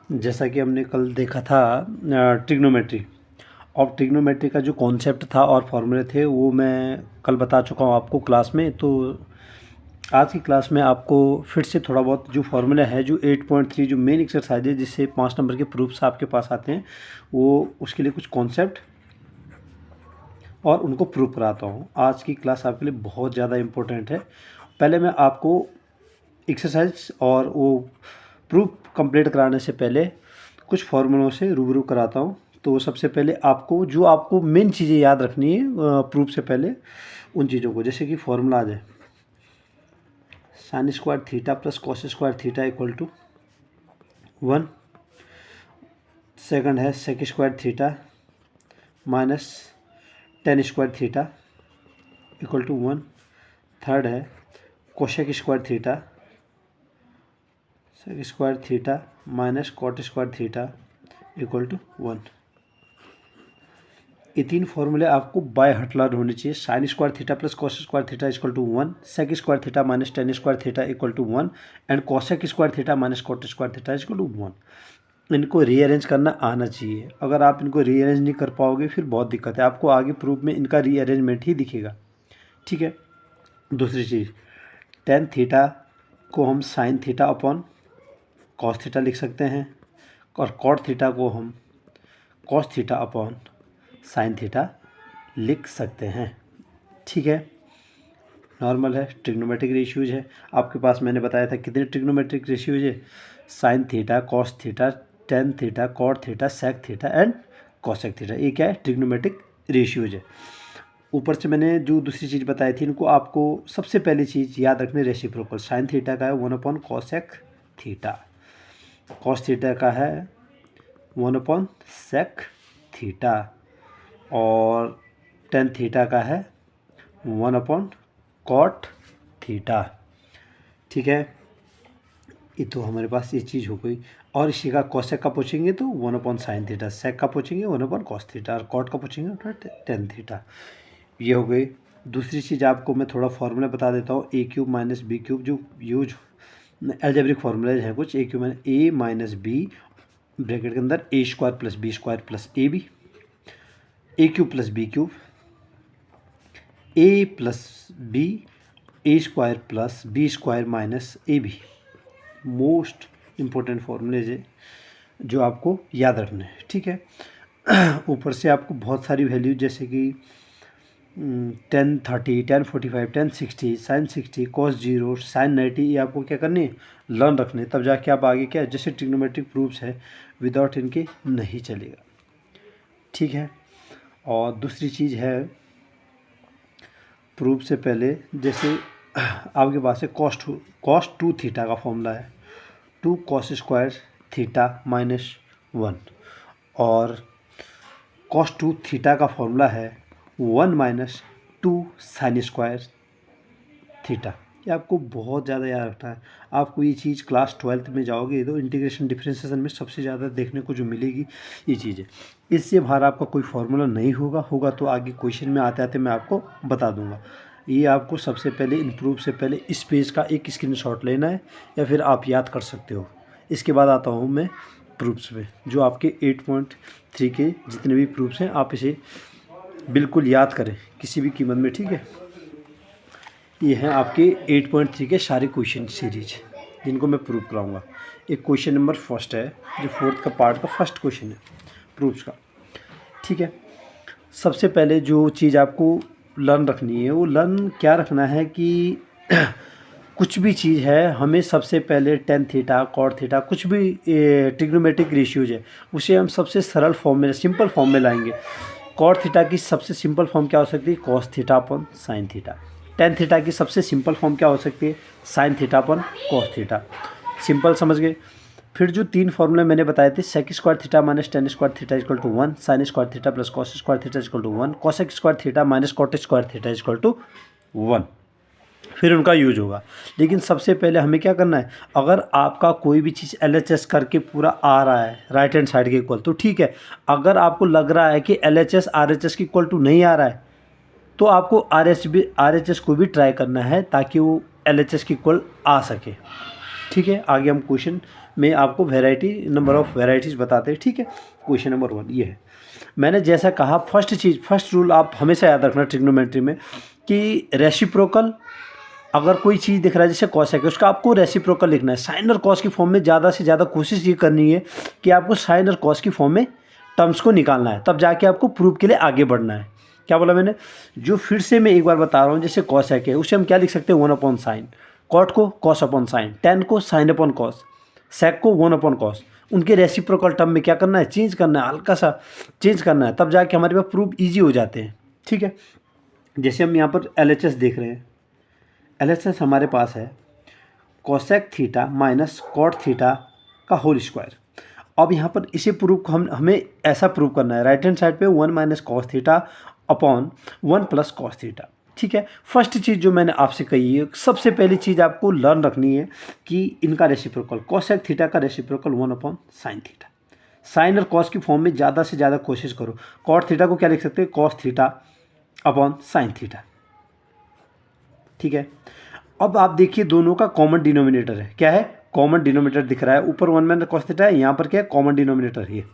जैसा कि हमने कल देखा था ट्रिग्नोमेट्री। और ट्रिग्नोमेट्री का जो कॉन्सेप्ट था और फॉर्मूले थे वो मैं कल बता चुका हूँ आपको क्लास में। तो आज की क्लास में आपको फिर से थोड़ा बहुत जो फॉर्मूला है, जो 8.3 जो मेन एक्सरसाइज है जिससे 5 नंबर के प्रूफ्स आपके पास आते हैं, वो उसके लिए कुछ कॉन्सेप्ट और उनको प्रूव कराता हूँ। आज की क्लास आपके लिए बहुत ज़्यादा इम्पोर्टेंट है। पहले मैं आपको एक्सरसाइज और वो प्रूफ कंप्लीट कराने से पहले कुछ फार्मूलों से रूबरू कराता हूँ। तो सबसे पहले आपको मेन चीज़ें याद रखनी है प्रूफ से पहले, उन चीज़ों को, जैसे कि फार्मूला आ जाए sine square theta plus cos square theta equal to 1। Second है sec square theta minus tan square theta equal to 1। Third है cosec square theta sec square theta minus cot square theta equal to 1। ये तीन फॉर्मूले आपको by heart learn होने चाहिए। Sine square theta plus cos square theta equal to 1, sec square theta minus tan square theta equal to 1 and cosec square theta minus cot square theta equal to 1। इनको rearrange करना आना चाहिए। अगर आप इनको rearrange नहीं कर पाओगे फिर बहुत दिक्कत है, आपको आगे प्रूफ में इनका रीअरेंजमेंट ही दिखेगा। ठीक है। दूसरी चीज़, टेन थीटा को हम sign theta upon cos theta लिख सकते हैं और कॉट थीटा को हम cos theta upon sine theta लिख सकते हैं। ठीक है, नॉर्मल है, ट्रिग्नोमेट्रिक रेशियोज है आपके पास। मैंने बताया था कितने ट्रिग्नोमेट्रिक रेशियोज है, sine theta, cos theta, tan theta, cot theta, sec theta and cosec theta. ये क्या है, ट्रिग्नोमेट्रिक रेशियोज है। ऊपर से मैंने जो दूसरी चीज़ बताई थी, इनको आपको सबसे पहली चीज़ याद रखनी, रेसिप्रोकल। साइन थीटा का है 1 upon cosec theta, cos theta का है 1 अपॉन सेक थीटा और टेन थीटा का है 1 अपॉन कॉट थीटा। ठीक है, ये तो हमारे पास ये चीज़ हो गई। और इसी का कॉसेक का पूछेंगे तो 1 अपॉन साइन थीटा, सेक का पूछेंगे 1 अपॉन कॉस थीटा और कॉट का पूछेंगे तो टेन थीटा। ये हो गई। दूसरी चीज़ आपको मैं थोड़ा फार्मूला बता देता हूँ, A cube minus B cube, जो यूज एल्जेब्रिक फार्मूलाज है कुछ। ए माइनस बी ब्रैकेट के अंदर A square plus B square plus A B, A cube plus B cube, A plus B, A square plus B square minus A B. Most important formulas है जो आपको याद रखना है। ठीक है। ऊपर से आपको बहुत सारी वैल्यू जैसे कि 1030, 1045, 1060, साइन 60, कॉस 0, साइन 90, ये आपको क्या करनी है, लर्न रखने, तब जाके आप आगे क्या जैसे ट्रिग्नोमेट्रिक प्रूफ्स है विदाउट इनके नहीं चलेगा। ठीक है। और दूसरी चीज़ है, प्रूफ से पहले जैसे आपके पास है कॉस टू थीटा का फॉर्मूला है 2 कॉस स्क्वायर थीटा माइनस 1 और कॉस टू थीटा का फॉर्मूला है 1 माइनस 2 साइन स्क्वायर थीटा। ये आपको बहुत ज़्यादा याद रखना है। आपको ये चीज़ क्लास 12th में जाओगे तो इंटीग्रेशन डिफरेंशिएशन में सबसे ज़्यादा देखने को जो मिलेगी ये चीज़ है। इससे बाहर आपका कोई फार्मूला नहीं होगा तो आगे क्वेश्चन में आते आते मैं आपको बता दूंगा। ये आपको सबसे पहले इम्प्रूव से पहले इस पेज का एक स्क्रीनशॉट लेना है या फिर आप याद कर सकते हो। इसके बाद आता हूँ मैं प्रूफ्स में, जो आपके 8.3 के जितने भी प्रूफ्स हैं आप इसे बिल्कुल याद करें किसी भी कीमत में। ठीक है, ये हैं आपके 8.3 के सारे क्वेश्चन सीरीज जिनको मैं प्रूव कराऊंगा। एक क्वेश्चन नंबर फर्स्ट है जो 4th का पार्ट का फर्स्ट क्वेश्चन है प्रूफ्स का। ठीक है, सबसे पहले जो चीज़ आपको लर्न रखनी है वो लर्न क्या रखना है कि कुछ भी चीज़ है हमें सबसे पहले टेन थीटा, कॉट थीटा, कुछ भी ट्रिग्नोमेट्रिक रेशियोज है उसे हम सबसे सरल फॉर्म में, सिंपल फॉर्म में लाएंगे। कॉट थीटा की सबसे सिंपल फॉर्म क्या हो सकती है, cos theta upon sine theta. Tan theta की सबसे सिंपल फॉर्म क्या हो सकती है, sine theta upon cos theta. Simple समझ गए। फिर जो तीन फॉर्मूले मैंने बताए थे, sec square theta minus tan square theta equal to 1, sine square theta plus cos square theta equal to 1, cosec square theta minus cot square theta equal to 1। फिर उनका यूज होगा। लेकिन सबसे पहले हमें क्या करना है, अगर आपका कोई भी चीज़ LHS करके पूरा आ रहा है राइट हैंड साइड के इक्वल तो ठीक है। अगर आपको लग रहा है कि LHS RHS के इक्वल टू नहीं आ रहा है तो आपको RHS को भी ट्राई करना है ताकि वो LHS के इक्वल आ सके। ठीक है, आगे हम क्वेश्चन में आपको नंबर ऑफ वेराइटीज़ बताते हैं, ठीक है। क्वेश्चन नंबर 1 ये है। मैंने जैसा कहा फर्स्ट रूल आप हमेशा याद रखना ट्रिग्नोमेट्री में कि रेसिप्रोकल, अगर कोई चीज़ दिख रहा है जैसे कॉस है कि उसका आपको रेसिप्रोकल लिखना है। साइन और कॉस की फॉर्म में ज़्यादा से ज़्यादा कोशिश ये करनी है कि आपको साइन और कॉस की फॉर्म में टर्म्स को निकालना है, तब जाके आपको प्रूफ के लिए आगे बढ़ना है। क्या बोला मैंने? जो फिर से मैं एक बार बता रहा हूँ, जैसे कॉस है कि उसे हम क्या लिख सकते हैं 1/sin, कॉट को कॉस अपॉन साइन, टेन को साइन अपॉन कॉस, सेक को 1/cos। उनके रेसिप्रोकल टर्म में क्या करना है? चेंज करना है, हल्का सा चेंज करना है, तब जाके हमारे पास प्रूफ ईजी हो जाते हैं, ठीक है। जैसे हम यहाँ पर LHS देख रहे हैं, LHS हमारे पास है cosec theta minus cot theta का होल स्क्वायर। अब यहाँ पर इसे प्रूव हमें ऐसा प्रूव करना है, राइट हैंड साइड पे 1 minus cos theta upon 1 plus cos theta, ठीक है। फर्स्ट चीज़ जो मैंने आपसे कही है, सबसे पहली चीज़ आपको लर्न रखनी है कि इनका रेसिप्रोकल कोसेक थीटा का रेसिप्रोकल 1/sin थीटा। साइन और कॉस की फॉर्म में ज़्यादा से ज़्यादा कोशिश करो। कॉट थीटा को क्या लिख सकते हैं? Cos theta upon sine theta, ठीक है। अब आप देखिए दोनों का कॉमन डिनोमिनेटर है, क्या है? कॉमन डिनोमिनेटर दिख रहा है, ऊपर 1 माइनस कॉस थीटा है, यहाँ पर क्या है? कॉमन डिनोमिनेटर है।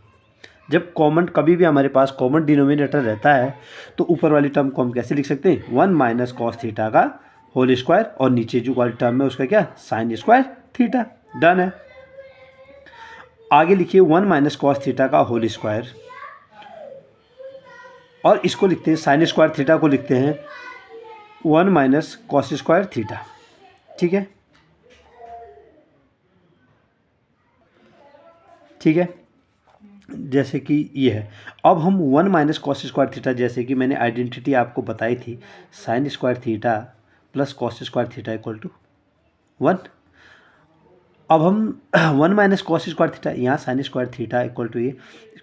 जब कभी भी हमारे पास कॉमन डिनोमिनेटर रहता है तो ऊपर वाली टर्म को हम कैसे लिख सकते हैं? 1 माइनस कॉस थीटा का होल स्क्वायर, और नीचे जो वाली टर्म है उसका क्या? Sign square theta. डन है। आगे लिखिए 1 माइनस कॉस थीटा का होल स्क्वायर, और इसको लिखते हैं साइन स्क्वायर थीटा को लिखते हैं 1 माइनस कॉस स्क्वायर थीटा, ठीक है, ठीक है। जैसे कि ये है। अब हम 1 माइनस कॉस स्क्वायर थीटा, जैसे कि मैंने आइडेंटिटी आपको बताई थी, sine square theta plus cos square theta equal to 1। अब हम 1 माइनस कॉस स्क्वायर थीटा, यहाँ sine square theta equal to ये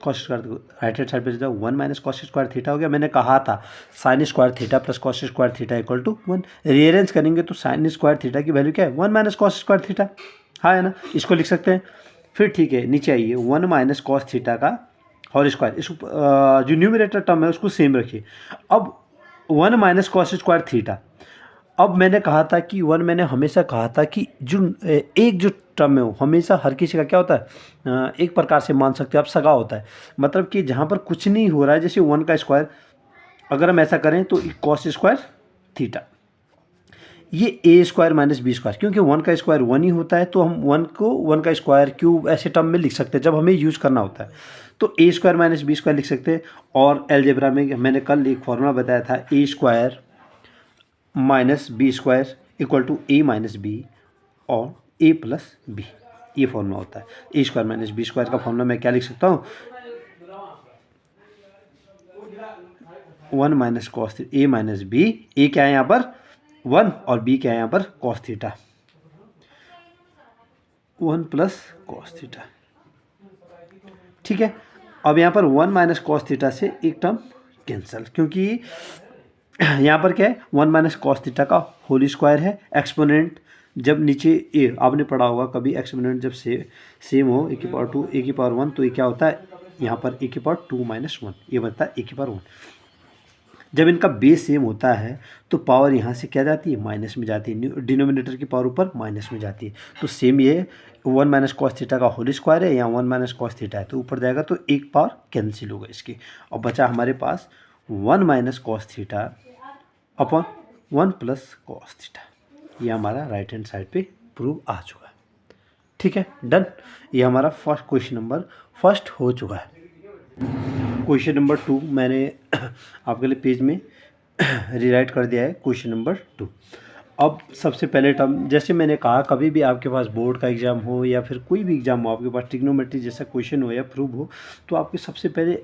cos square, right hand side पे जाओ, 1 माइनस कॉस स्क्वायर थीटा हो गया। मैंने कहा था sine square theta plus cos square theta equal to 1। Rearrange करेंगे तो साइन स्क्वायर थीटा की वैल्यू क्या है? 1 माइनस कॉस स्क्वायर थीटा, हाँ है ना, इसको लिख सकते हैं। फिर ठीक है, नीचे आइए 1 माइनस कॉस थीटा का होल स्क्वायर, इस जो न्यूमरेटर टर्म है उसको सेम रखिए। अब 1 माइनस कॉस स्क्वायर थीटा, अब मैंने कहा था कि 1, मैंने हमेशा कहा था कि एक जो टर्म है वो हमेशा हर किसी का क्या होता है? एक प्रकार से मान सकते हो आप, सगा होता है। मतलब कि जहाँ पर कुछ नहीं हो रहा है, जैसे 1 का स्क्वायर अगर हम ऐसा करें तो कॉस स्क्वायर थीटा, ये ए स्क्वायर माइनस बी स्क्वायर, क्योंकि 1 का स्क्वायर 1 ही होता है, तो हम 1 को 1 का स्क्वायर क्यूब ऐसे टर्म में लिख सकते हैं जब हमें यूज़ करना होता है, तो ए स्क्वायर माइनस बी स्क्वायर लिख सकते हैं। और अलजेब्रा में मैंने कल एक फॉर्मूला बताया था, A square minus B square equal to A minus B और ए प्लस बी, ये फॉर्मूला होता है। A square minus B square का फॉर्मूला मैं क्या लिख सकता हूँ? 1 minus cos A minus B, A क्या है यहाँ पर 1 और बी क्या है यहाँ पर cos theta, 1 plus cos theta, ठीक है। अब यहाँ पर 1 माइनस कॉस थीटा से एक टर्म कैंसिल, क्योंकि यहाँ पर क्या है? 1 माइनस कॉस थीटा का होल स्क्वायर है। एक्सपोनेंट जब नीचे ए, आपने पढ़ा होगा कभी, एक्सपोनेंट जब सेम हो, ए की पावर 2 ए की पावर 1, तो ये क्या होता है? यहाँ पर ए की पावर 2 माइनस 1, ये बनता है ए की पावर 1। जब इनका बेस सेम होता है तो पावर यहाँ से क्या जाती है? माइनस में जाती है, डिनोमिनेटर की पावर ऊपर माइनस में जाती है। तो सेम ये 1 माइनस कॉस थीटा का होल स्क्वायर है, यहाँ 1 माइनस कॉस थीटा है, तो ऊपर जाएगा तो एक पावर कैंसिल होगा इसकी, और बचा हमारे पास 1 minus cos theta upon 1 plus cos theta. ये हमारा राइट हैंड साइड पे प्रूव आ चुका है, ठीक है, डन। ये हमारा फर्स्ट क्वेश्चन नंबर फर्स्ट हो चुका है। क्वेश्चन नंबर 2 मैंने आपके लिए पेज में रीराइट कर दिया है, क्वेश्चन नंबर 2। अब सबसे पहले टर्म, जैसे मैंने कहा कभी भी आपके पास बोर्ड का एग्ज़ाम हो या फिर कोई भी एग्ज़ाम हो, आपके पास ट्रिग्नोमेट्री जैसा क्वेश्चन हो या प्रूव हो, तो आपके सबसे पहले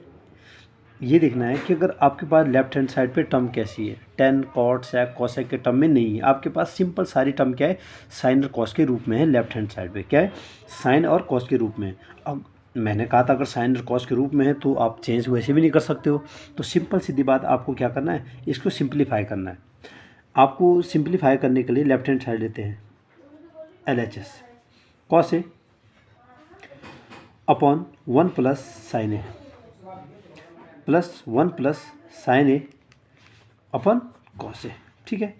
ये देखना है कि अगर आपके पास लेफ्ट हैंड साइड पे टर्म कैसी है, टेन कॉट सेक कोसेक के टर्म में नहीं है, आपके पास सिंपल सारी टर्म क्या है? साइन और कॉस के रूप में है। लेफ्ट हैंड साइड पे क्या है? साइन और कॉस के रूप में है। अब मैंने कहा था अगर साइन और कॉस के रूप में है तो आप चेंज वैसे भी नहीं कर सकते हो, तो सिंपल सीधी बात, आपको क्या करना है? इसको सिंप्लीफाई करना है। आपको सिंप्लीफाई करने के लिए लेफ्ट हैंड साइड लेते हैं LHS, cos A upon 1 plus sign A plus 1 plus sign A upon cos A, ठीक है।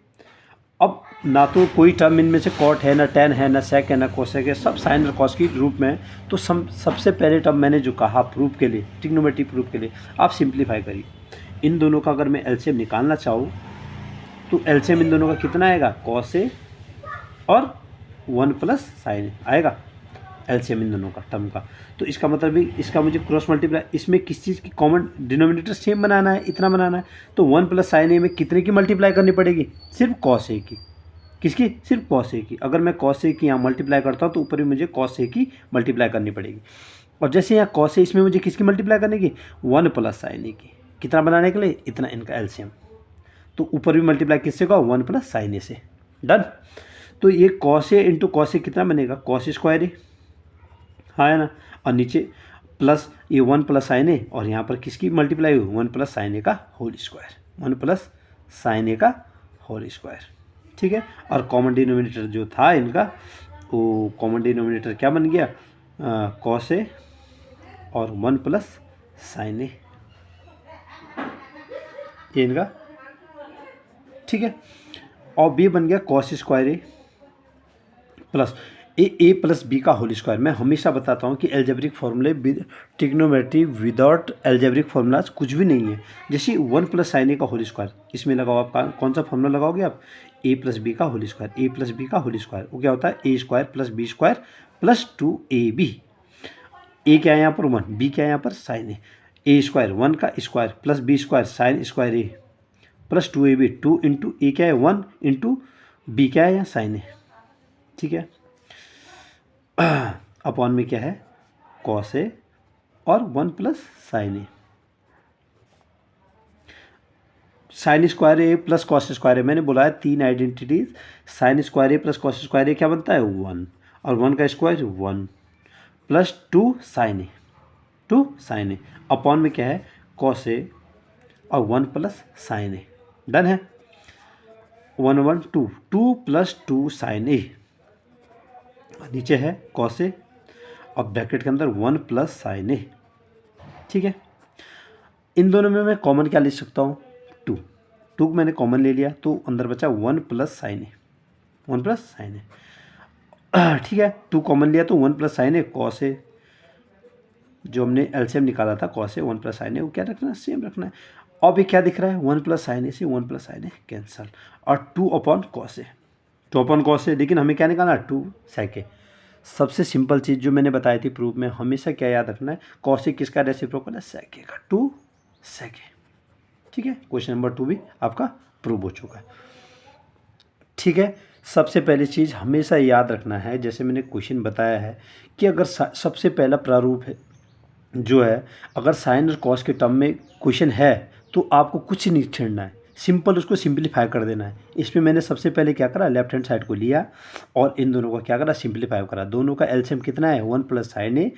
अब ना तो कोई टर्म इनमें से कॉट है, ना टेन है, ना सेक है, ना कोसेक है, सब साइन और कॉस के रूप में है। तो सबसे पहले टर्म मैंने जो कहा प्रूफ के लिए, ट्रिग्नोमेट्री प्रूफ के लिए, आप सिंप्लीफाई करिए। इन दोनों का अगर मैं एलसीएम निकालना चाहूँ तो एलसीएम इन दोनों का कितना आएगा, कॉस ए और 1 प्लस साइन ए आएगा एलसीएम इन दोनों का टर्म का। तो इसका मतलब भी इसका मुझे क्रॉस मल्टीप्लाई, इसमें किस चीज़ की कॉमन डिनोमिनेटर सेम बनाना है, इतना बनाना है। तो 1 प्लस साइन ए में कितने की मल्टीप्लाई करनी पड़ेगी, सिर्फ कॉस ए की। किसकी, सिर्फ कॉस ए की। अगर मैं कॉस ए की यहाँ मल्टीप्लाई करता हूँ तो ऊपर भी मुझे कॉस ए की मल्टीप्लाई करनी पड़ेगी। और जैसे यहाँ कॉस ए, इसमें मुझे किसकी मल्टीप्लाई करने की, 1 प्लस साइन ए की। कितना बनाने के लिए, इतना इनका एलसीएम। तो ऊपर भी मल्टीप्लाई किससे होगा, 1 प्लस साइन ए से। डन। तो ये cos A into cos A कितना बनेगा, कॉस स्क्वायर ए, हाँ है ना। और नीचे प्लस ये 1 प्लस साइन ए, और यहाँ पर किसकी मल्टीप्लाई हुई, 1 प्लस साइन ए का होल स्क्वायर, 1 प्लस साइन ए का होल स्क्वायर। ठीक है। और कॉमन डिनोमिनेटर जो था इनका, वो कॉमन डिनोमिनेटर क्या बन गया, कॉस ए और 1 प्लस साइन ए, ये इनका। ठीक है। और बी बन गया cos square A plus A plus B का होल स्क्वायर। मैं हमेशा बताता हूँ कि एल्जेब्रिक फॉर्मूले ट्रिग्नोमेट्री विदाउट एल्जेब्रिक फॉर्मूलाज कुछ भी नहीं है। जैसे 1 प्लस साइन ए का होल स्क्वायर, इसमें लगाओ आप, कौन सा फॉर्मूला लगाओगे आप, ए प्लस बी का whole square, A plus B का होल स्क्वायर। वो क्या होता है, A square plus B square plus 2ab। A क्या है यहाँ पर 1, बी क्या है यहाँ पर साइन ए स्क्वायर 1 का square plus B square sine square A plus 2ab। 2 into A क्या है 1 इंटू बी क्या है यहाँ साइन ए। ठीक है। अपॉन में क्या है, कॉस ए और 1 plus sign A. Sign square A plus cos square ए, मैंने बोला है 3 identities. Sign square A plus cos square ए क्या बनता है 1, और 1 का स्क्वायर 1 प्लस 2 साइन ए, 2 साइन ए। अपॉन में क्या है, कॉस ए और 1 प्लस साइन ए। डन है। 1 1 2, 2 प्लस 2 साइन ए, नीचे है कॉस ए और ब्रैकेट के अंदर 1 प्लस साइन ए। ठीक है। इन दोनों में मैं कॉमन क्या ले सकता हूँ, 2 2 मैंने कॉमन ले लिया तो अंदर बचा 1 प्लस साइन ए, 1 प्लस साइन ए। ठीक है। 2 कॉमन लिया तो 1 प्लस साइन ए, कॉस ए जो हमने एलसीएम निकाला था कॉस ए 1 प्लस साइन ए, वो क्या रखना है, सेम रखना है। अब ये क्या दिख रहा है, 1 प्लस साइन ए से 1 प्लस साइन ए कैंसल, और 2 upon cos A, 2 upon cos A. लेकिन हमें क्या निकालना है, 2 सेक ए। सबसे सिंपल चीज़ जो मैंने बताई थी प्रूफ में, हमेशा क्या याद रखना है, कॉस ए किसका रेसिप्रोकल है, सेक ए का, 2 सेक ए। ठीक है। क्वेश्चन नंबर 2 भी आपका प्रूव हो चुका है। ठीक है। सबसे पहली चीज़ हमेशा याद रखना है, जैसे मैंने क्वेश्चन बताया है कि अगर सबसे पहला प्रारूप है जो है, अगर साइन और कॉस के टर्म में क्वेश्चन है तो आपको कुछ नहीं छेड़ना है, सिंपल उसको सिंप्लीफाई कर देना है। इसमें मैंने सबसे पहले क्या करा, लेफ्ट हैंड साइड को लिया और इन दोनों का क्या करा, सिंप्लीफाई करा। दोनों का एलसीएम कितना है, 1 plus sign A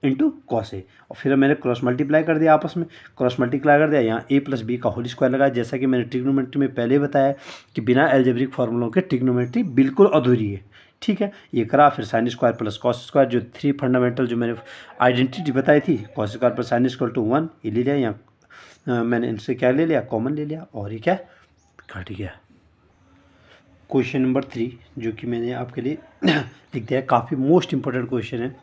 into cos A, और फिर मैंने क्रॉस मल्टीप्लाई कर दिया, आपस में क्रॉस मल्टीप्लाई कर दिया। यहाँ ए प्लस बी का होल स्क्वायर लगाया। जैसा कि मैंने ट्रिग्नोमेट्री में पहले बताया कि बिना एल्जेब्रिक फार्मूलों के ट्रिग्नोमेट्री बिल्कुल अधूरी है। ठीक है। ये करा, फिर sine square plus cos square, जो 3 फंडामेंटल जो मैंने आइडेंटिटी बताई थी, cos square plus sine equal to 1, ये ले लिया। यहाँ मैंने इनसे क्या ले लिया, कॉमन ले लिया, और ये क्या कट गया। क्वेश्चन नंबर 3 जो कि मैंने आपके लिए लिख दिया है, काफ़ी मोस्ट इंपॉर्टेंट क्वेश्चन है।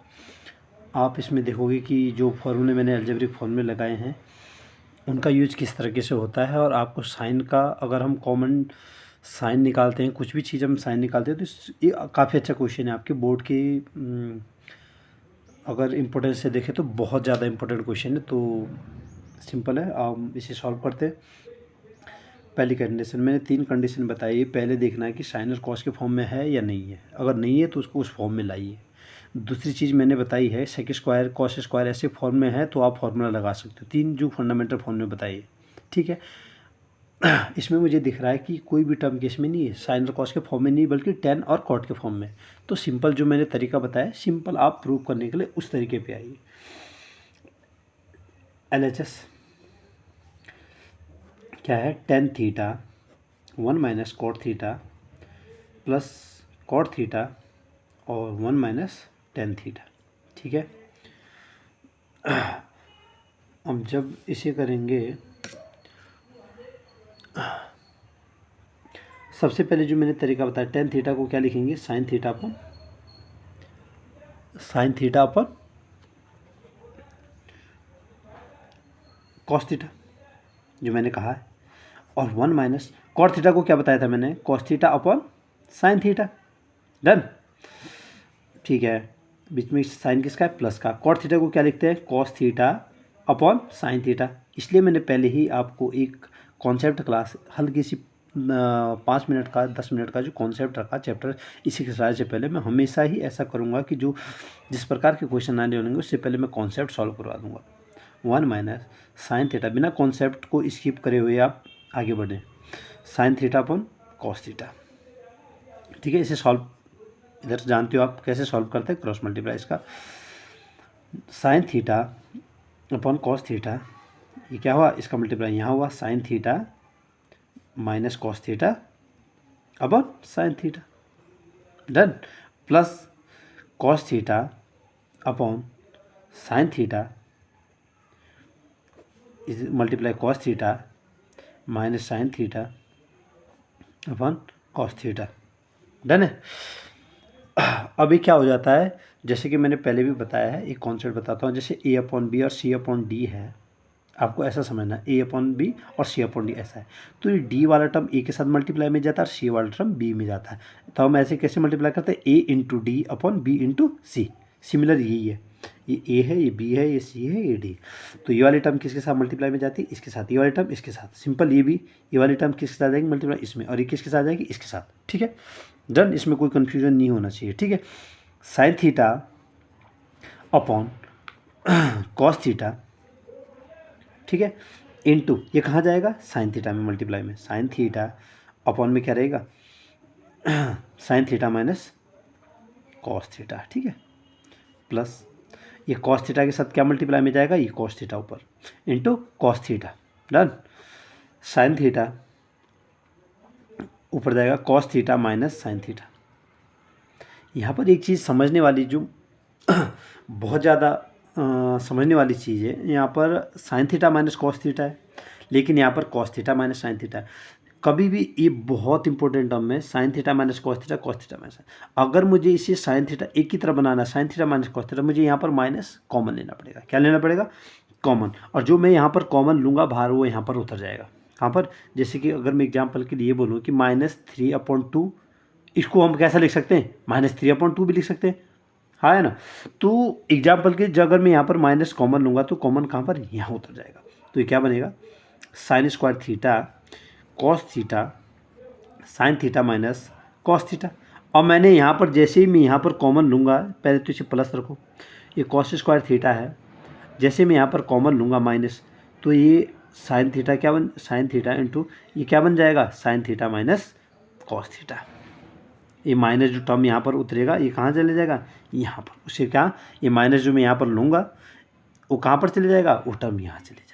आप इसमें देखोगे कि जो फॉर्मूले मैंने एल्जेब्रिक फॉर्मूले लगाए हैं उनका यूज किस तरीके से होता है, और आपको साइन का, अगर हम कॉमन साइन निकालते हैं, कुछ भी चीज़ हम साइन निकालते हैं, तो ये काफ़ी अच्छा क्वेश्चन है आपके बोर्ड के। अगर इम्पोर्टेंस से देखें तो बहुत ज़्यादा इम्पोर्टेंट क्वेश्चन है। तो सिंपल है, आप इसे सॉल्व करते हैं। पहली कंडीशन मैंने 3 कंडीशन बताई है। पहले देखना है कि साइन और कॉस के फॉर्म में है या नहीं है, अगर नहीं है तो उसको उस फॉर्म में लाइए। दूसरी चीज़ मैंने बताई है, सेक स्क्वायर कॉस स्क्वायर ऐसे फॉर्म में है तो आप फॉर्मूला लगा सकते हो। 3 जो फंडामेंटल फॉर्मूले बताइए। ठीक है। इसमें मुझे दिख रहा है कि कोई भी टर्म केस में नहीं है, साइन और कॉस के फॉर्म में नहीं, बल्कि टेन और कॉट के फॉर्म में। तो सिंपल जो मैंने तरीका बताया, सिंपल आप प्रूव करने के लिए उस तरीके पे आइए। LHS क्या है, tan theta 1 minus cot theta plus cot theta और 1 माइनस टेन थीटा। ठीक है। अब जब इसे करेंगे, सबसे पहले जो मैंने तरीका बताया, टेन थीटा को क्या लिखेंगे, साइन थीटा अपन कॉस थीटा, जो मैंने कहा है, और 1 माइनस कॉट थीटा को क्या बताया था मैंने, कॉस थीटा अपन साइन थीटा। डन, ठीक है। बीच में साइन किसका है, प्लस का। कॉट थीटा को क्या लिखते हैं, cos theta upon sine theta. इसलिए मैंने पहले ही आपको एक कॉन्सेप्ट क्लास हल्की सी 5 मिनट का 10 मिनट का जो कॉन्सेप्ट रखा चैप्टर, इसी के स्टार्ट से पहले मैं हमेशा ही ऐसा करूँगा कि जो जिस प्रकार के क्वेश्चन आने होंगे उससे पहले मैं कॉन्सेप्ट सॉल्व करवा दूँगा। 1 माइनस साइन थीटा, बिना कॉन्सेप्ट को स्किप करे हुए आप आगे बढ़ें, sign theta upon cos theta. ठीक है, इसे सॉल्व इधर जानते हो आप कैसे सॉल्व करते हैं, क्रॉस मल्टीप्लाई इसका। Sign theta upon cos theta, ये क्या हुआ, इसका मल्टीप्लाई यहाँ हुआ, sine theta minus cos theta upon sine theta. Done, plus cos theta upon sine theta is multiply cos theta minus sign theta upon cos theta. Done है। अभी क्या हो जाता है, जैसे कि मैंने पहले भी बताया है, एक कॉन्सेप्ट बताता हूँ। जैसे ए अपॉन बी और सी अपॉन डी है, आपको ऐसा समझना, ए अपॉन बी और सी अपॉन डी ऐसा है, तो ये डी वाला टर्म ए के साथ मल्टीप्लाई में जाता है और सी वाला टर्म बी में जाता है। तो हम ऐसे कैसे मल्टीप्लाई करते हैं, A into D upon B into C. Similar यही है, ये ए है, ये बी है, ये सी है, ये डी। तो ये वाली टर्म किसके साथ मल्टीप्लाई में जाती है, इसके साथ। ये वाली टर्म इसके साथ, सिंपल। ये भी, ये वाली टर्म किसके साथ जाएगी मल्टीप्लाई, इसमें, और ये किसके साथ जाएगी, इसके साथ। ठीक है, डन, इसमें कोई कन्फ्यूजन नहीं होना चाहिए। ठीक है, sine theta upon cos theta, ठीक है, इनटू ये कहाँ जाएगा, साइन थीटा में मल्टीप्लाई में, साइन थीटा अपॉन में क्या रहेगा, sine theta minus cos theta. ठीक है, प्लस ये कॉस थीटा के साथ क्या मल्टीप्लाई में जाएगा, ये कॉस थीटा ऊपर into cos theta. Done, sine theta ऊपर जाएगा cos theta minus sine theta. यहाँ पर एक चीज़ समझने वाली, जो बहुत ज़्यादा समझने वाली चीज़ है, यहाँ पर sine theta minus cos theta है, लेकिन यहाँ पर cos theta minus sine theta है। कभी भी, ये बहुत इंपॉर्टेंट टर्म है, sine theta minus cos theta minus. अगर मुझे इसे साइन थीटा एक की तरह बनाना है, sine theta minus cos theta, मुझे यहाँ पर माइनस कॉमन लेना पड़ेगा। क्या लेना पड़ेगा, कॉमन। और जो मैं यहाँ पर कॉमन लूँगा बाहर, वो यहाँ पर उतर जाएगा। कहाँ पर, जैसे कि अगर मैं एग्जाम्पल के लिए बोलूँ कि -3/2, इसको हम कैसा लिख सकते हैं, -3/2 भी लिख सकते हैं, हाँ है ना। तो एग्जाम्पल के अगर मैं यहाँ पर माइनस कॉमन लूँगा तो कॉमन कहाँ पर, यहाँ उतर जाएगा। तो ये क्या बनेगा, sign square theta cos theta sine theta minus cos theta. और मैंने यहाँ पर, जैसे ही मैं यहाँ पर कॉमन लूँगा, पहले तो इसे प्लस रखो, ये कॉस स्क्वायर थीटा है, जैसे मैं यहाँ पर कॉमन लूँगा माइनस, तो ये साइन थीटा क्या बन, साइन थीटा इंटू ये क्या बन जाएगा, sine theta minus cos theta. ये माइनस जो टर्म यहाँ पर उतरेगा, ये कहाँ चले जाएगा, यहाँ पर। उससे क्या, ये माइनस जो मैं यहाँ पर लूँगा वो कहाँ पर चले जाएगा, वो टर्म यहाँ चले जाएगा।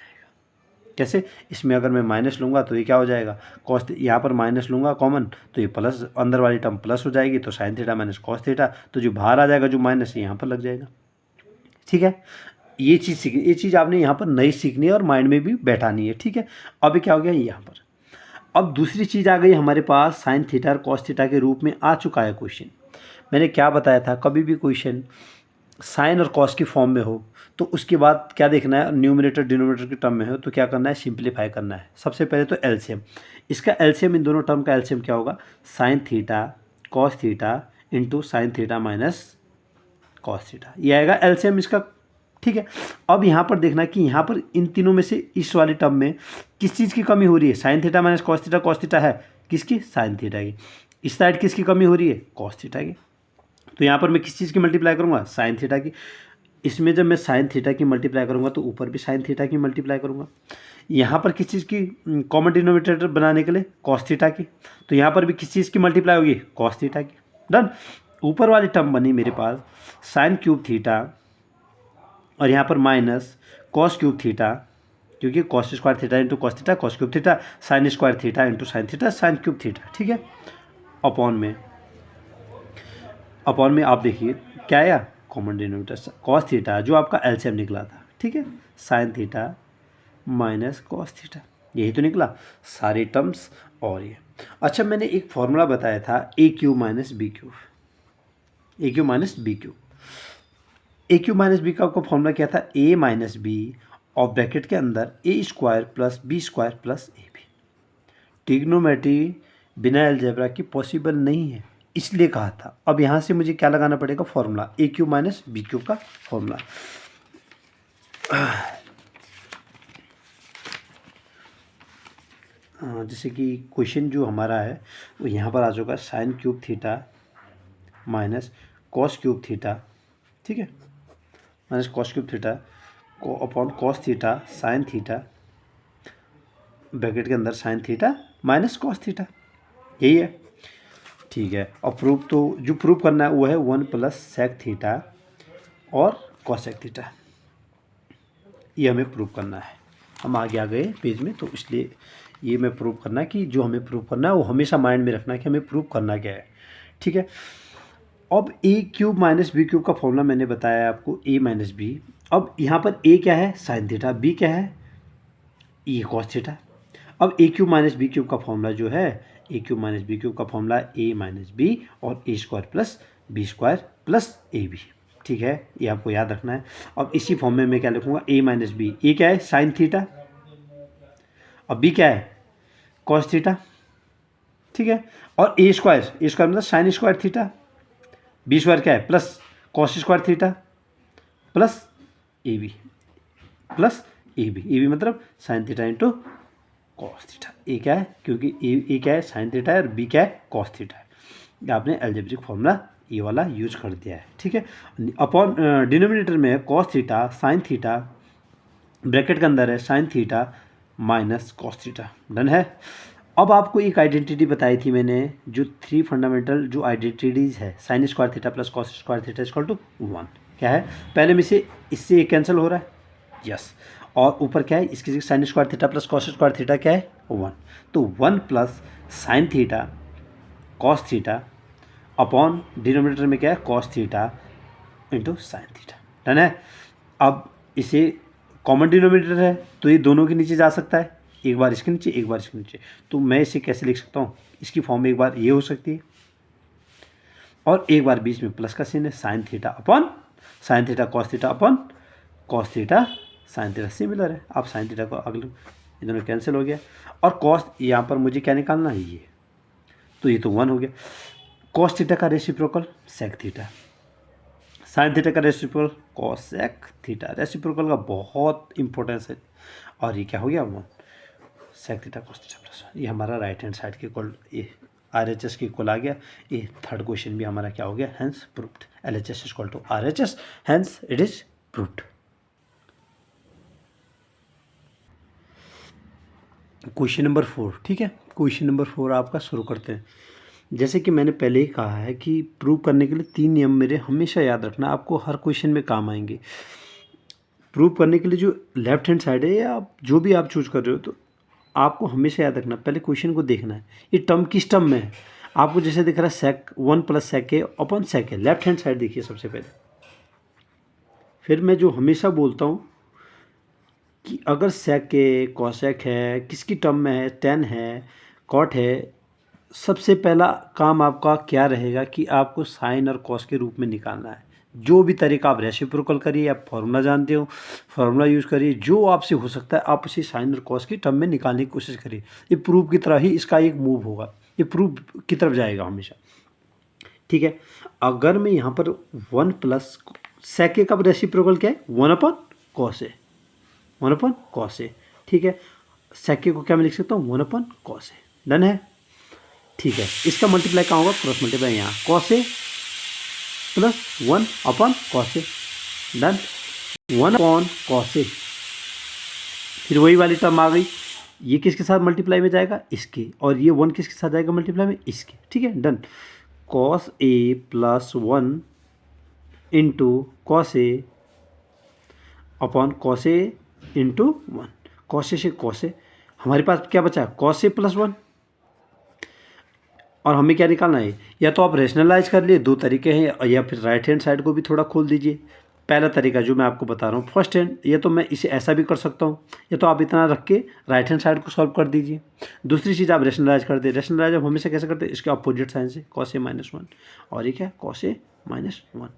कैसे, इसमें अगर मैं माइनस लूँगा तो ये क्या हो जाएगा, कॉस, यहाँ पर माइनस लूँगा कॉमन तो ये प्लस, अंदर वाली टर्म प्लस हो जाएगी, तो sine theta minus cos theta, तो जो बाहर आ जाएगा जो माइनस, यहाँ पर लग जाएगा। ठीक है, ये चीज़ सीखनी, ये चीज़ आपने यहाँ पर नई सीखनी है और माइंड में भी बैठानी है। ठीक है, अभी क्या हो गया यहाँ पर, अब दूसरी चीज़ आ गई हमारे पास, साइन थीटा और कॉस थीटा के रूप में आ चुका है क्वेश्चन। मैंने क्या बताया था, कभी भी क्वेश्चन साइन और कॉस की फॉर्म में हो तो उसके बाद क्या देखना है, न्यूमरेटर डिनोमिनेटर के टर्म में हो तो क्या करना है, सिंप्लीफाई करना है। सबसे पहले तो एलसीएम, इसका एलसीएम, इन दोनों टर्म का एलसीएम क्या होगा, sign theta cos theta into sine theta minus cos theta, ये आएगा एलसीएम इसका। ठीक है, अब यहाँ पर देखना कि यहाँ पर इन तीनों में से इस वाली टर्म में किस चीज़ की कमी हो रही है, sine theta minus cos theta है किसकी, साइन थीटा की। इस साइड किसकी कमी हो रही है, कॉस थीटा की। तो यहाँ पर मैं किस चीज़ की मल्टीप्लाई करूँगा, साइन थीटा की। इसमें जब मैं साइन थीटा की मल्टीप्लाई करूँगा तो ऊपर भी साइन थीटा की मल्टीप्लाई करूँगा। यहाँ पर किस चीज़ की, कॉमन डिनोमिनेटर बनाने के लिए, कॉस थीटा की। तो यहाँ पर भी किस चीज़ की मल्टीप्लाई होगी, कॉस थीटा की। डन, ऊपर वाली टर्म बनी मेरे पास साइन क्यूब थीटा और यहाँ पर माइनस कॉस क्यूब थीटा, क्योंकि cos square theta into cos theta, cos cube theta, sign square theta into sine theta, sine cube theta. ठीक है, अपॉन में आप देखिए क्या आया, कॉमन डिनोमिनेटर कॉस थीटा जो आपका एलसीएम निकला था। ठीक है, sine theta minus cos theta, यही तो निकला सारे टर्म्स। और ये अच्छा, मैंने एक फॉर्मूला बताया था A cube minus B cube, A cube minus B cube. A cube minus B का आपका फॉर्मूला क्या था, ए माइनस बी और ब्रैकेट के अंदर A square plus B square plus A B. Trigonometry बिना अलजेब्रा की पॉसिबल नहीं है, इसलिए कहा था। अब यहाँ से मुझे क्या लगाना पड़ेगा, फॉर्मूला ए क्यू माइनस बी क्यू का फॉर्मूला। जैसे कि क्वेश्चन जो हमारा है वो यहाँ पर आ जाएगा sine cube theta minus cos cube theta, ठीक है, माइनस कॉस क्यूब थीटा को upon cos theta sine theta, bracket के अंदर sine theta minus cos theta, यही है, ठीक है। और प्रूफ तो जो प्रूफ करना है वो है 1 प्लस सेक थीटा और कॉसेक थीटा, ये हमें प्रूफ करना है। हम आगे आ गए पेज में, तो इसलिए ये मैं प्रूफ करना है कि जो हमें प्रूफ करना है वो हमेशा माइंड में रखना है कि हमें प्रूफ करना क्या है, ठीक है। अब A cube minus B cube का फॉर्मूला मैंने बताया आपको, ए माइनस बी। अब यहाँ पर ए क्या है, साइन थीटा, बी क्या है, ये कॉस थीटा। अब A cube minus B cube का फॉर्मूला जो है, A cube minus B cube का फॉर्मूला ए माइनस बी और A square plus B square plus A B, ठीक है, ये आपको याद रखना है। अब इसी फॉर्म में मैं क्या लिखूँगा, ए माइनस बी, ए क्या है साइन थीटा और बी क्या है कॉस थीटा, ठीक है, और ए स्क्वायर मतलब sine square theta, B square क्या है plus cos square theta plus A B, plus A B मतलब sine theta into cos theta. A क्या है, क्योंकि ए क्या है साइन थीटा है और बी क्या है कॉस थीटा है। ये आपने अलजेब्रिक फॉर्मूला ये वाला यूज कर दिया है, ठीक है। अपॉन डिनोमिनेटर में है cos theta sine theta, bracket के अंदर है sine theta minus cos theta, done है। अब आपको एक आइडेंटिटी बताई थी मैंने, जो 3 फंडामेंटल जो आइडेंटिटीज़ है, sine square theta plus cos square theta equal to 1, क्या है, पहले में से इससे कैंसिल हो रहा है, यस, और ऊपर क्या है इसकी sign square theta plus cos square theta क्या है 1, तो 1 plus sign theta cos theta upon denominator में क्या है cos theta into sine theta, done है। अब इसे कॉमन डिनोमिनेटर है तो ये दोनों के नीचे जा सकता है, एक बार इसके नीचे एक बार इसके नीचे, तो मैं इसे कैसे लिख सकता हूँ, इसकी फॉर्म में एक बार ये हो सकती है और एक बार बीच में प्लस का चिन्ह है, sine theta upon sine theta cos theta upon cos theta sine theta, similar है। आप साइन थीटा को अगले ये दोनों कैंसिल हो गया और कॉस यहाँ पर मुझे क्या निकालना है ये, तो ये तो 1 हो गया। कॉस थीटा का reciprocal sec theta, sine theta का रेसिप्रोकल कॉसेक थीटा, रेसिप्रोकल का बहुत इंपॉर्टेंस है, और ये क्या हो गया 1 sec theta cos theta plus 1, ये हमारा राइट हैंड साइड के इक्वल, ये RHS के इक्वल आ गया। ये थर्ड क्वेश्चन भी हमारा क्या हो गया, hence proved, LHS equal to RHS, hence it is proved. Question number 4, ठीक है, क्वेश्चन नंबर 4 आपका शुरू करते हैं। जैसे कि मैंने पहले ही कहा है कि प्रूव करने के लिए 3 नियम मेरे हमेशा याद रखना, आपको हर क्वेश्चन में काम आएंगे। प्रूव करने के लिए जो लेफ्ट हैंड साइड है या आप जो भी आप चूज कर रहे हो, तो आपको हमेशा याद रखना, पहले क्वेश्चन को देखना है ये टर्म किस टर्म में है। आपको जैसे दिख रहा है सेक 1 प्लस सेक ए अपॉन सेक है, लेफ्ट हैंड साइड देखिए सबसे पहले। फिर मैं जो हमेशा बोलता हूँ कि अगर सेक ए कॉसेक है, किसकी टर्म में है, टेन है, कॉट है, सबसे पहला काम आपका क्या रहेगा कि आपको साइन और कॉस के रूप में निकालना है। जो भी तरीका आप रेसिप्रोकल करिए, आप फॉर्मूला जानते हो फॉर्मूला यूज़ करिए, जो आपसे हो सकता है आप उसे साइन और कॉस की टर्म में निकालने की कोशिश करिए। ये प्रूफ की तरह ही इसका एक मूव होगा, ये प्रूफ की तरफ जाएगा हमेशा, ठीक है। अगर मैं यहाँ पर 1 प्लस सेक ए का रेसिप्रोकल क्या है 1 upon cos A, 1 upon cos A, ठीक है। सेक ए को क्या मैं लिख सकता हूँ 1 अपॉन कॉस ए, डन है, ठीक है। इसका मल्टीप्लाई कहाँ होगा, क्रॉस मल्टीप्लाई यहाँ, cos A plus 1 upon cos A, done, 1 upon cos A. फिर वही वाली टर्म आ गई, ये किसके साथ मल्टीप्लाई में जाएगा इसके, और ये 1 किसके साथ जाएगा मल्टीप्लाई में इसके, ठीक है, done. Cos A plus 1 into cos A upon cos A into 1, cos A से कॉस ए, हमारे पास क्या बचा कॉस ए प्लस 1, और हमें क्या निकालना है, या तो आप रेशनलाइज कर लिए, 2 तरीके हैं, या फिर राइट हैंड साइड को भी थोड़ा खोल दीजिए, पहला तरीका जो मैं आपको बता रहा हूँ फर्स्ट हैंड, ये तो मैं इसे ऐसा भी कर सकता हूँ, ये तो आप इतना रख के राइट हैंड साइड को सॉल्व कर दीजिए। दूसरी चीज़ आप रेशनलाइज कर दे, रेशनलाइज आप हमेशा कैसे करते हैं, इसके अपोजिट साइन से, कॉस ए माइनस वन, और ये क्या है कॉस ए माइनस वन।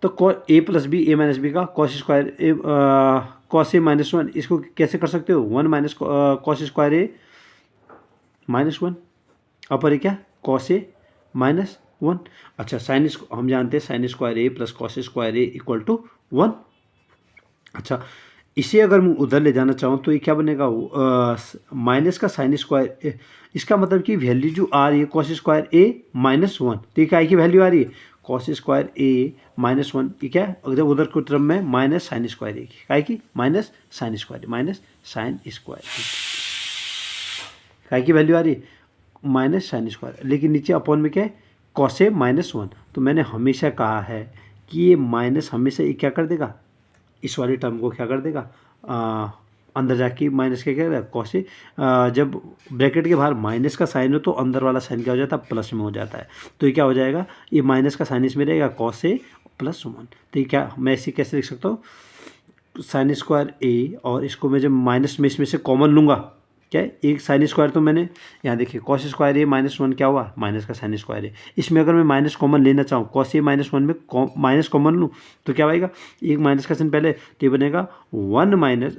तो A plus B, A minus B का cos square A, cos A minus one, इसको कैसे कर सकते हो, one minus cos square A minus one, अपर ये क्या कॉस ए माइनस वन। अच्छा साइन, हम जानते हैं sine square A plus cos square A equal to one. अच्छा इसे अगर मैं उधर ले जाना चाहूँ तो ये क्या बनेगा, माइनस का साइन स्क्वायर, इसका मतलब कि वैल्यू जो आ रही है cos square A minus one, तो ये क्या की वैल्यू आ रही है cos square A minus one, ये क्या है अगर उधर के टर्म में माइनस साइन स्क्वायर ए की, काय की minus sine square, minus sine square काय की वैल्यू आ रही है माइनस साइन स्क्वायर, लेकिन नीचे अपॉन में क्या है कॉस ए माइनस वन। तो मैंने हमेशा कहा है कि ये माइनस हमेशा ये क्या कर देगा, इस वाली टर्म को क्या कर देगा, अंदर जाके माइनस क्या करेगा कॉस ए, जब ब्रैकेट के बाहर माइनस का साइन हो तो अंदर वाला साइन क्या हो जाता है प्लस में हो जाता है। तो ये क्या हो जाएगा, ये माइनस का साइन इसमें रहेगा कॉस ए प्लस वन। तो ये क्या मैं इसे कैसे लिख सकता हूँ, साइन स्क्वायर ए, और इसको मैं जब माइनस में इसमें से कॉमन लूँगा, क्या है एक साइन स्क्वायर, तो मैंने यहाँ देखिए cos square A minus one क्या हुआ माइनस का साइन स्क्वायर ए, इसमें अगर मैं माइनस कॉमन लेना चाहूँ कॉस ए माइनस वन में माइनस कॉमन लूँ तो क्या आएगा, एक माइनस का साइन पहले, तो ये बनेगा one minus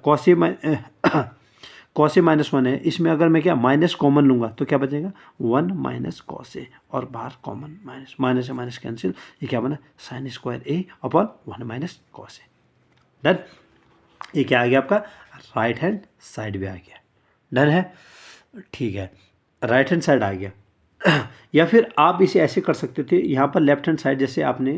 cos A minus one है, इसमें अगर मैं क्या माइनस कॉमन लूँगा तो क्या बचेगा वन माइनस कॉस ए, और बाहर कॉमन माइनस, माइनस से माइनस कैंसिल, ये क्या बना साइन स्क्वायर ए अपॉन वन माइनस कॉस ए। डन, ये क्या आ गया आपका राइट हैंड साइड भी आ गया। डन है, ठीक है राइट हैंड साइड आ गया। या फिर आप इसे ऐसे कर सकते थे, यहाँ पर लेफ्ट हैंड साइड जैसे आपने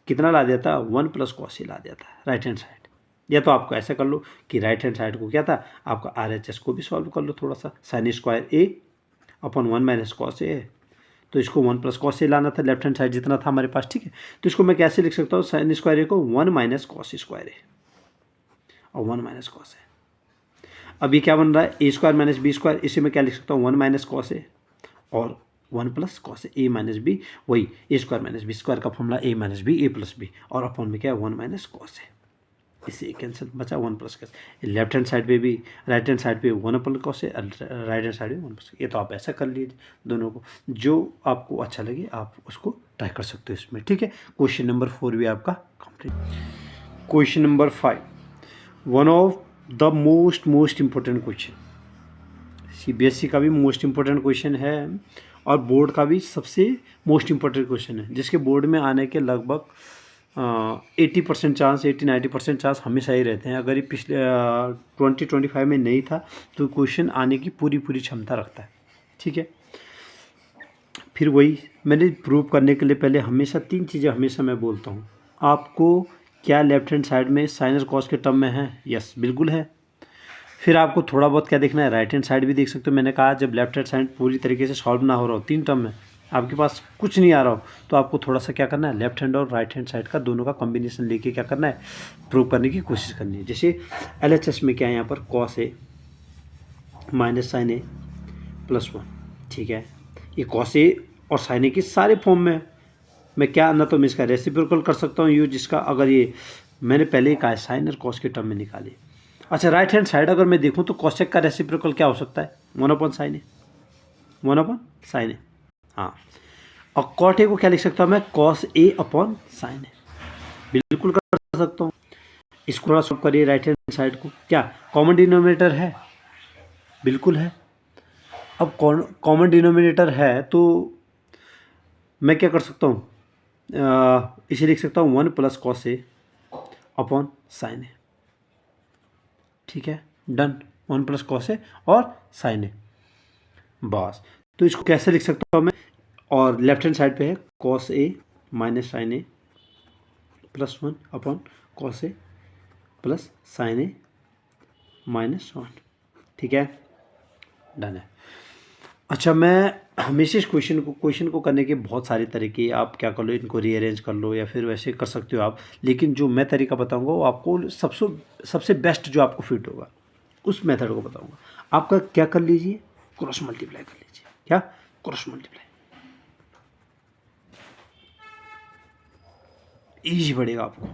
कितना ला दिया था वन प्लस कॉस ए ला दिया था राइट हैंड साइड, या तो आपको ऐसा कर लो कि राइट हैंड साइड को क्या था आपका RHS को भी सॉल्व कर लो थोड़ा सा, साइन स्क्वायर ए अपॉन वन माइनस कॉस ए, तो इसको वन प्लस कॉस ए लाना था लेफ्ट हैंड साइड जितना था हमारे पास, ठीक है। तो इसको मैं कैसे लिख सकता हूँ, साइन स्क्वायर ए को वन माइनस कॉस स्क्वायर ए और वन माइनस कॉस ए। अब ये क्या बन रहा है A square minus B square, इसे मैं क्या लिख सकता हूँ वन माइनस कॉस ए और one plus cos A minus B, वही ए स्क्वायर माइनस बी स्क्वायर का formula A minus B A plus B, और अपॉन में क्या है वन माइनस कॉस ए, इससे कैंसिल बचा one plus cos. Left hand side पे भी राइट हैंड साइड पे one upon cos A, right hand side पे वन प्लस, ये तो आप ऐसा कर लीजिए दोनों को, जो आपको अच्छा लगे आप उसको ट्राई कर सकते हो इसमें, ठीक है। क्वेश्चन नंबर 4 भी आपका complete. Question number 5, one of the most important question, CBSE का भी मोस्ट इम्पोर्टेंट क्वेश्चन है और बोर्ड का भी सबसे मोस्ट इम्पोर्टेंट क्वेश्चन है, जिसके बोर्ड में आने के लगभग 80% चांस, 80-90% चांस हमेशा ही रहते हैं। अगर ये पिछले 2025 में नहीं था तो क्वेश्चन आने की पूरी क्षमता रखता है, ठीक है। फिर वही मैंने प्रूव करने के लिए पहले हमेशा 3 चीज़ें हमेशा मैं बोलता हूँ, आपको क्या लेफ्ट हैंड साइड में साइन और कॉस के टर्म में है, यस बिल्कुल है। फिर आपको थोड़ा बहुत क्या देखना है, राइट हैंड साइड भी देख सकते हो। मैंने कहा जब लेफ्ट हैंड साइड पूरी तरीके से सॉल्व ना हो रहा हो, 3 टर्म में आपके पास कुछ नहीं आ रहा हो, तो आपको थोड़ा सा क्या करना है, लेफ्ट हैंड और राइट हैंड साइड का दोनों का कॉम्बिनेशन लेके क्या करना है, प्रूव करने की कोशिश करनी है। जैसे LHS में क्या है, यहाँ पर cos A minus sign A plus one, ठीक है। ये कॉस ए और साइन ए की सारे फॉर्म में मैं क्या ना तो मैं इसका रेसिप्रोकल कर सकता हूँ यूज, जिसका अगर ये मैंने पहले ही कहा है साइन और कॉस के टर्म में निकाली। अच्छा राइट हैंड साइड अगर मैं देखूँ तो कॉसेक का रेसिप्रोकल क्या हो सकता है, वन अपॉन साइन ए, वन अपॉन साइन ए, हाँ। और कॉट ए को क्या लिख सकता हूँ मैं, कॉस ए अपॉन साइन ए, बिल्कुल कर सकता हूँ। इसको थोड़ा सॉल्व करिए राइट हैंड साइड को, क्या कॉमन डिनोमिनेटर है, बिल्कुल है। अब कॉमन डिनोमिनेटर है तो मैं क्या कर सकता हूँ, इसे लिख सकता हूँ one plus cos A upon sine ए, ठीक है done, one plus cos A और साइन ए, बस। तो इसको कैसे लिख सकता हूँ मैं, और लेफ्ट हैंड साइड पे है cos A minus sign A plus one upon cos A plus sign A minus one, ठीक है डन है। अच्छा मैं हमेशा इस क्वेश्चन को करने के बहुत सारे तरीके, आप क्या कर लो, इनको रीअरेंज कर लो या फिर वैसे कर सकते हो आप, लेकिन जो मैं तरीका बताऊंगा वो आपको सबसे बेस्ट जो आपको फिट होगा उस मेथड को बताऊंगा। आपका क्या कर लीजिए, क्रॉस मल्टीप्लाई कर लीजिए, क्या क्रॉस मल्टीप्लाई, इजी पड़ेगा आपको।